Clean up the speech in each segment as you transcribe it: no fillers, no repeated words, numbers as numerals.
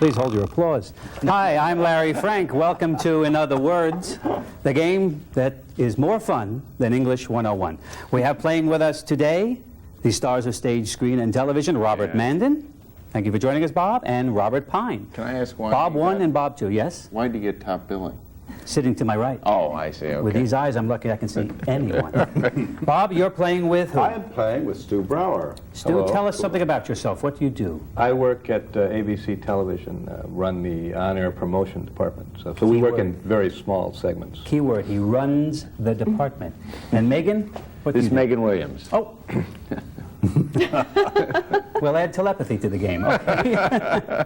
Please hold your applause. Hi, I'm Larry Frank. Welcome to In Other Words, the game that is more fun than English 101. We have playing with us today the stars of stage, screen, and television, Robert Mandan. Thank you for joining us, Bob, and Robert Pine. Can I ask why? Bob 1 and Bob 2, yes? Why did you get top billing? Sitting to my right. Oh, I see, okay. With these eyes, I'm lucky I can see anyone. Bob, you're playing with who? I am playing with Stu Brower. Stu, Hello. tell us something about yourself. What do you do? I work at ABC Television, run the on-air promotion department. So we work in very small segments. Keyword, he runs the department. And Megan, what do This you is do? Megan Williams. Oh. We'll add telepathy to the game. Okay.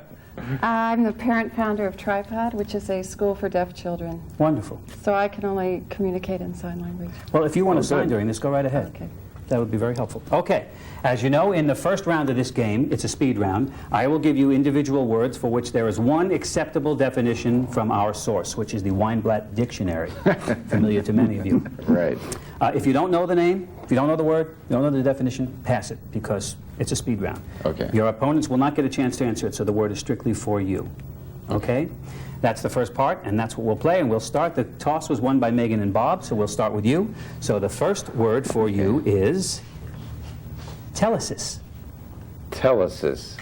I'm the parent founder of Tripod, which is a school for deaf children. Wonderful. So I can only communicate in sign language. Well, if you want to sign during this, go right ahead. Okay. That would be very helpful. Okay. As you know, in the first round of this game, it's a speed round, I will give you individual words for which there is one acceptable definition from our source, which is the Weinblatt Dictionary, familiar to many of you. Right. If you don't know the name, if you don't know the word, you don't know the definition, pass it, because it's a speed round. Okay. Your opponents will not get a chance to answer it, so the word is strictly for you. Okay? That's the first part, and that's what we'll play, and we'll start. The toss was won by Megan and Bob, so we'll start with you. So the first word for you is telesis. Telesis.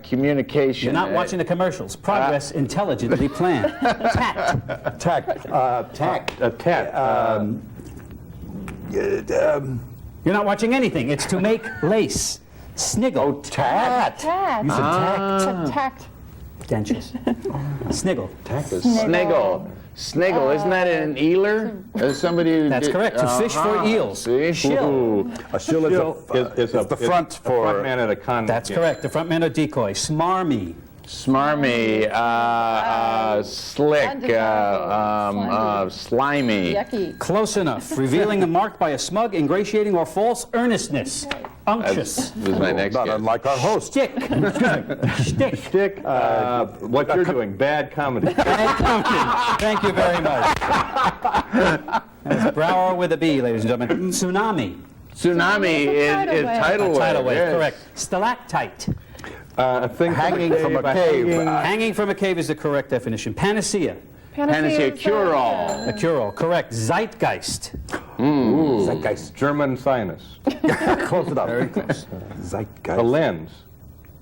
Communication. You're not watching the commercials. Progress intelligently planned. Tact. You're not watching anything. It's to make lace. Sniggle. Oh, tact. Tact. You said tact. Tact. Dentures. Sniggle. Sniggle. Sniggle. Isn't that an eeler? Somebody who That's did- correct. To fish for eels. See? Shill. Ooh. A shill is the front for... front man at a con. That's correct. The front man or decoy. Smarmy. Smarmy. Slick. Slimy. Yucky. Close enough. Revealing a mark by a smug, ingratiating, or false earnestness. Unctuous. This is my next Not guess. unlike our host. Stick. Stick. Stick, what you're doing, bad comedy. Bad company. Thank you very much. That's Brower with a B, ladies and gentlemen. Tsunami. Tsunami is tidal wave. Tidal wave, Yes. correct. Stalactite. A thing Hanging from a cave. Hanging from a cave is the correct definition. Panacea. Panacea is, cure-all. A cure-all, correct. Zeitgeist. Zeitgeist. German sinus. Close enough. Very close. Zeitgeist. A lens.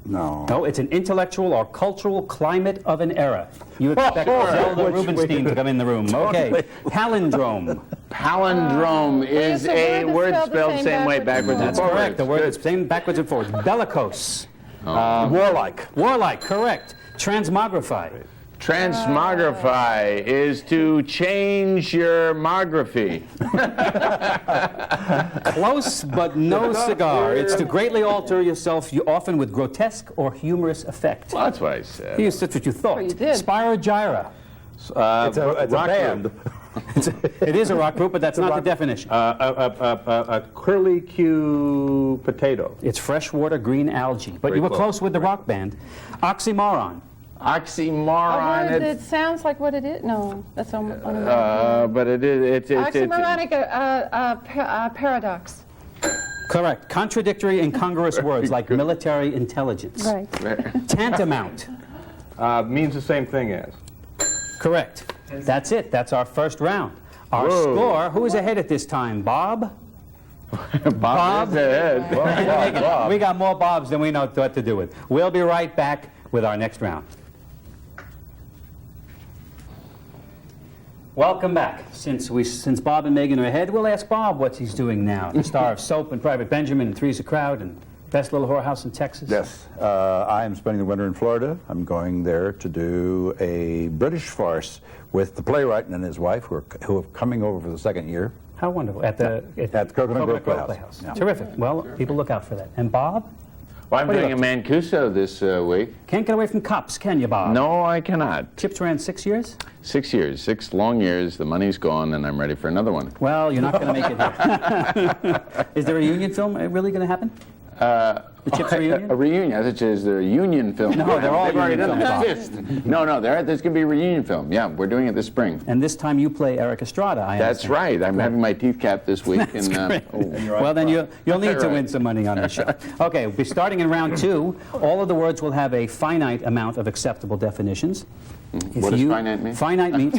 No. No, it's an intellectual or cultural climate of an era. You expect Zelda Rubinstein to come in the room. Okay. Palindrome. Palindrome is It's a a word word spelled the same way backwards and That's forwards. correct. The word is same backwards and forwards. Bellicose. Warlike. Warlike, correct. Transmogrify. Transmogrify is to change your mography. Close, but no cigar. It's to greatly alter yourself, often with grotesque or humorous effect. Well, that's what I said. That's what you thought. Oh, you did. Spirogyra. It's a band. It is a rock group, but that's not the definition. A curly Q potato. It's freshwater green algae. But Very you were close. close with the rock band. Oxymoron. A Oxymoron. word that sounds like what it is. No, that's But it is. oxymoronic paradox. Correct. Contradictory, incongruous words like military intelligence. Right. Tantamount. Means the same thing as. Correct. That's it. That's our first round. Our Whoa. score, who is ahead at this time? Bob? Bob is ahead. And Megan. We got more Bobs than we know what to do with. We'll be right back with our next round. Welcome back. Since Bob and Megan are ahead, we'll ask Bob what he's doing now. The star of Soap and Private Benjamin and Three's a Crowd and Best Little Whorehouse in Texas. Yes. I am spending the winter in Florida. I'm going there to do a British farce with the playwright and his wife, who are coming over for the second year. How wonderful. At the Coconut Grove Playhouse. Playhouse. Yeah. Terrific. Well, people look out for that. And Bob? Well, I'm What are you doing a Mancuso this week. Can't get away from cops, can you, Bob? No, I cannot. Chips ran 6 years? 6 years, 6 long years. The money's gone, and I'm ready for another one. Well, you're not going to make it here. Is there a union film really going to happen? The Chips reunion? A reunion. I thought it was their union film. No, they're all They've already union done films, the fifth. No, there's going to be a reunion film. Yeah, we're doing it this spring. And this time you play Eric Estrada, I That's understand. right. I'm having my teeth capped this week. That's and, great. Well, then you'll need to win some money on this show. Okay, we'll be starting in round 2. All of the words will have a finite amount of acceptable definitions. What does finite mean? Finite means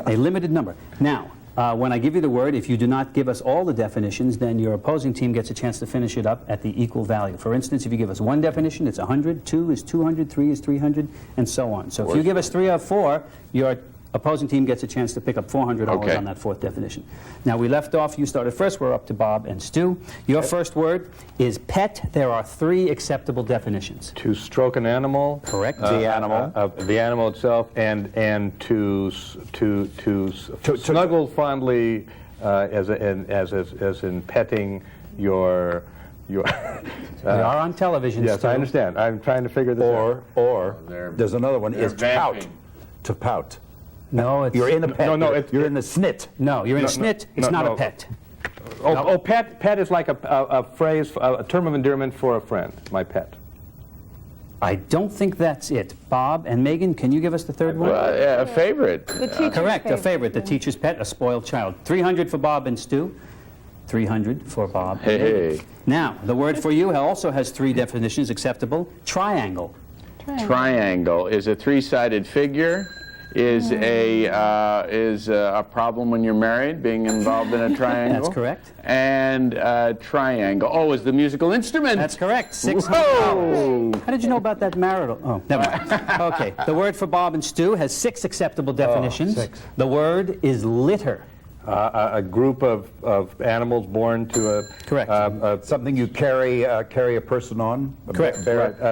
a limited number. Now, when I give you the word, if you do not give us all the definitions, then your opposing team gets a chance to finish it up at the equal value. For instance, if you give us 1 definition, it's 100, 2 is 200, 3 is 300, and so on. So if you give us 3 or 4, your opposing team gets a chance to pick up $400 Okay. on that 4th definition. Now, we left off, you started first, we're up to Bob and Stu. Your first word is pet. There are 3 acceptable definitions. To stroke an animal. Correct. The animal. The animal itself, and to snuggle fondly, as in petting your. We are on television, Yes, Stu. I understand. I'm trying to figure this out. Or there's another one, is to pout. vamping. To pout. No, it's... You're in a pet. No, you're in the snit. No, you're in a snit. It's not no. a pet. Pet is like a phrase, a term of endearment for a friend. My pet. I don't think that's it. Bob and Megan, can you give us the third one? Well, yeah, a favorite. The teacher's Correct, a favorite. The teacher's pet, a spoiled child. 300 for Bob and Stu. 300 for Bob. Hey. Now, the word for you also has 3 definitions acceptable. Triangle. Triangle is a 3-sided figure. Is a problem when you're married, being involved in a triangle. That's correct. And triangle. Oh, is the musical instrument. That's correct. $600. Whoa! How did you know about that marital? Oh, never mind. Okay, the word for Bob and Stu has 6 acceptable definitions. 6. The word is litter. A group of animals born to a... Correct. Something you carry a person on. Correct.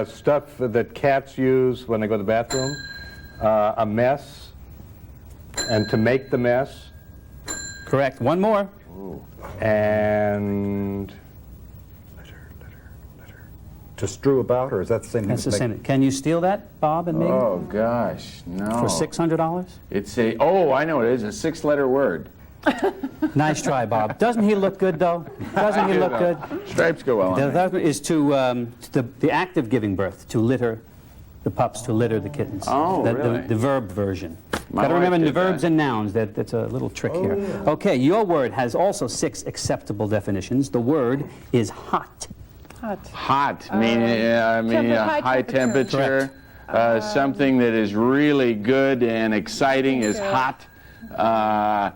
Stuff that cats use when they go to the bathroom. A mess. And to make the mess. Correct. One more. And... To strew about, or is that the same thing? That's the same. Can you steal that, Bob and Megan? Oh, gosh, no. For $600? It's I know it is, a 6-letter word. Nice try, Bob. Doesn't he look good, though? Doesn't he look good? Stripes go well on The that. other is the act of giving birth, to litter the pups, to litter the kittens. Oh, really? The verb version. My Got to wife remember did verbs that. and nouns. That's a little trick here. Okay, your word has also 6 acceptable definitions. The word is hot. Hot. Hot, meaning high temperature. Something that is really good and exciting is hot. Hot.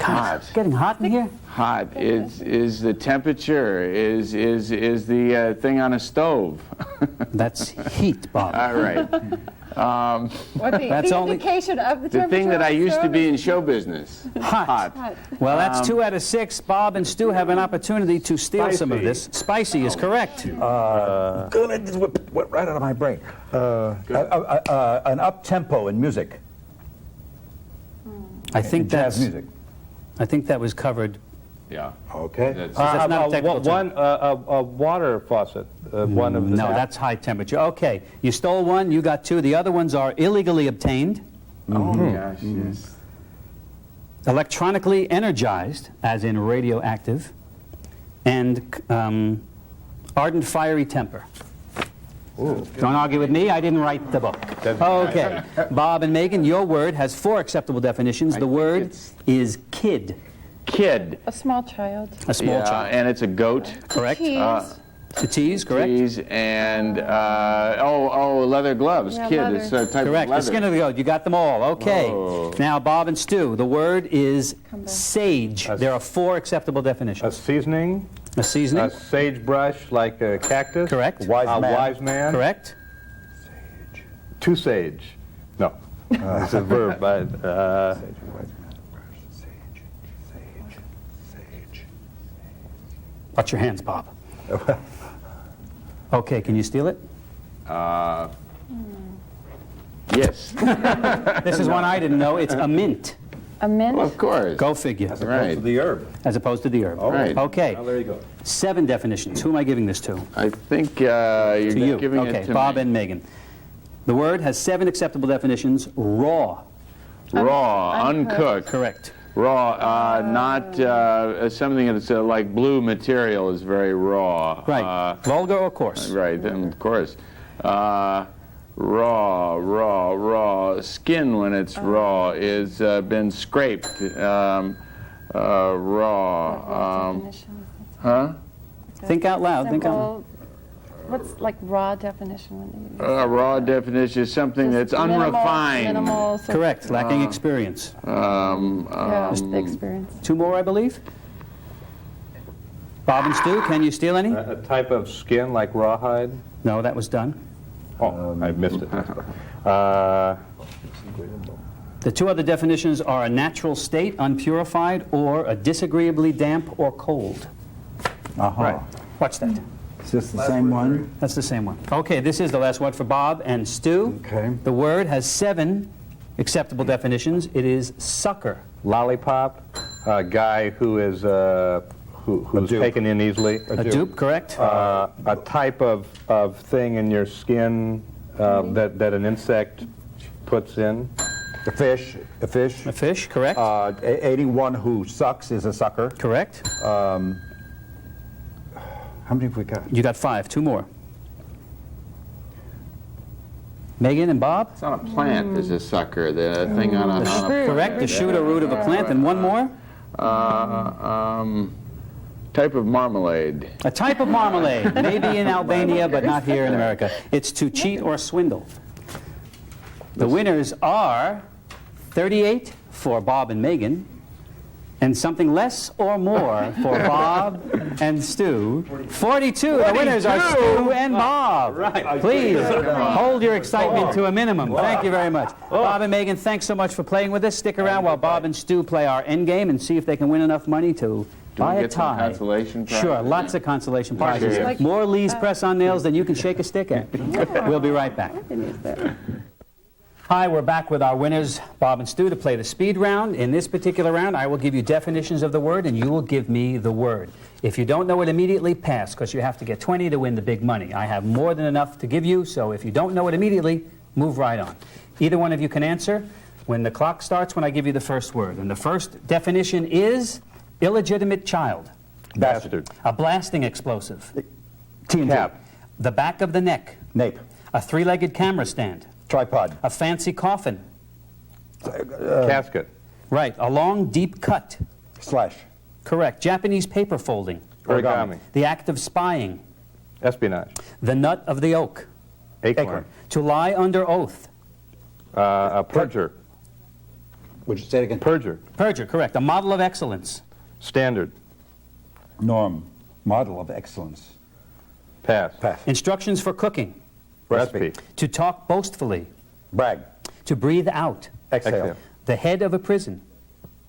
It's getting hot in here? Hot is the temperature, is the thing on a stove. That's heat, Bob. All right. What the That's only- indication of the The temperature thing that I on used to stove be is in show business. Hot. hot. Well, that's 2 out of 6. Bob and Stu have an opportunity to steal some of Spicy. this. Spicy is correct. Good, it just went right out of my brain. An up-tempo in music. I think Jazz that's. music. I think that was covered. Yeah. Okay. That's not a technical term. a water faucet. One of the... No, that's high temperature. Okay, you stole 1, you got 2. The other ones are illegally obtained, Oh, gosh, yes. electronically energized, as in radioactive, and ardent fiery temper. Don't argue with me, I didn't write the book. Okay, Bob and Megan, your word has 4 acceptable definitions. The word it's- is kid, Kid. A small child. a small Yeah, child. and it's a goat. Correct? Keys. To tease, correct? Keys and leather gloves. Yeah, Kid leather. is a type Correct, of the leather. skin of the goat. You got them all. Okay. Oh. Now, Bob and Stu, the word is Come back. sage. There are 4 acceptable A definitions. seasoning. A seasoning. A sagebrush like a cactus. Correct. Wise A man. wise man. Correct. To sage. No. It's a verb. Watch your hands, Bob. Okay, can you steal it? Yes. This is one I didn't know. It's a mint. A mint. Well, of course. Go figure. Right. The herb. As opposed to the herb. Right. Okay. There you go. 7 definitions. Who am I giving this to? I think you're To you. giving Okay, it to Bob me. and Megan. The word has 7 acceptable definitions. Raw. Raw, Uncooked. uncooked. Correct. Raw, not something that's like blue material is very raw. Right. Vulgar or coarse? Right, then of course. Raw. Skin when it's raw is been scraped. Raw. Huh? Think out loud. Think out loud. What's like raw definition when you use Raw definition is something that's unrefined. Minimal sort of- Correct. Lacking experience. yeah, the experience. 2 more, I believe. Bob and Stu, can you steal any? A type of skin like rawhide? No, that was done. Oh, I missed it. The 2 other definitions are a natural state, unpurified, or a disagreeably damp or cold. Right. Watch that. Is this the same one? That's the same one. Okay, this is the last one for Bob and Stu. Okay. The word has 7 acceptable definitions. It is sucker. Lollipop, a guy who is who's dupe. taken in easily. A dupe, correct? A type of thing in your skin that an insect puts in. A fish. A fish. A fish, correct? Aiding one who sucks is a sucker. Correct. How many have we got? You got 5. 2 more. Megan and Bob? It's on a plant is a sucker. The thing on a plant. Correct. The shoot or root of a plant. And 1 more. Type of marmalade. A type of marmalade. Maybe in Albania, but not here in America. It's to cheat or swindle. The winners are 38 for Bob and Megan, and something less or more for Bob and Stu. 42. The winners are Stu and Bob. Right. Please hold your excitement to a minimum. Thank you very much. Bob and Megan, thanks so much for playing with us. Stick around while Bob and Stu play our end game and see if they can win enough money to buy a get some tie. consolation prizes? Sure, lots of consolation prizes. Serious? More Lee's press-on nails than you can shake a stick at. We'll be right back. Hi, we're back with our winners, Bob and Stu, to play the speed round. In this particular round, I will give you definitions of the word, and you will give me the word. If you don't know it immediately, pass, because you have to get 20 to win the big money. I have more than enough to give you, so if you don't know it immediately, move right on. Either one of you can answer when the clock starts when I give you the first word. And the first definition is illegitimate child. Bastard. A blasting explosive. TNT. Cap. The back of the neck. Nape. A 3-legged camera stand. Tripod. A fancy coffin. Casket. Right. A long, deep cut. Slash. Correct. Japanese paper folding. Origami. The act of spying. Espionage. The nut of the oak. Acorn. To lie under oath. A perjure. Would you say it again? Perjure. Perjure, correct. A model of excellence. Standard. Norm. Model of excellence. Pass. Pass. Instructions for cooking. Recipe. To talk boastfully. Brag. To breathe out. Exhale. Exhale. The head of a prison.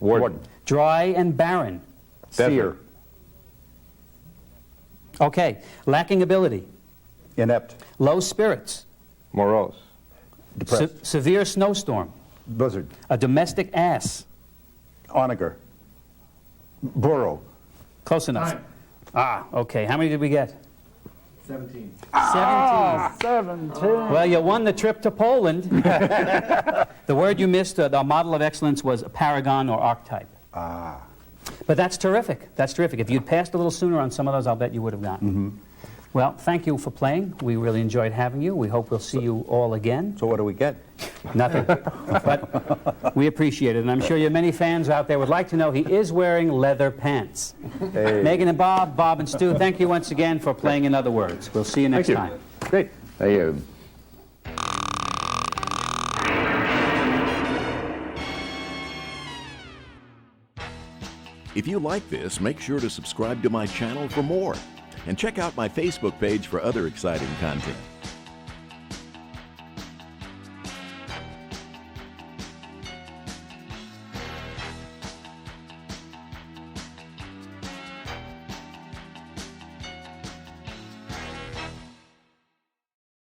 Warden. Dry and barren. Seer. Okay. Lacking ability. Inept. Low spirits. Morose. Depressed. Severe snowstorm. Blizzard. A domestic ass. Onager. Burrow. Close enough. Ah, okay. How many did we get? 17. 17. Well, you won the trip to Poland. The word you missed, the model of excellence, was paragon or archetype. But that's terrific. That's terrific. If you'd passed a little sooner on some of those, I'll bet you would have gotten. Well, thank you for playing. We really enjoyed having you. We hope we'll see you all again. So what do we get? Nothing. But we appreciate it. And I'm sure your many fans out there would like to know he is wearing leather pants. Hey. Megan and Bob, Bob and Stu, thank you once again for playing In Other Words. We'll see you next time. Great. Thank you. If you like this, make sure to subscribe to my channel for more. And check out my Facebook page for other exciting content.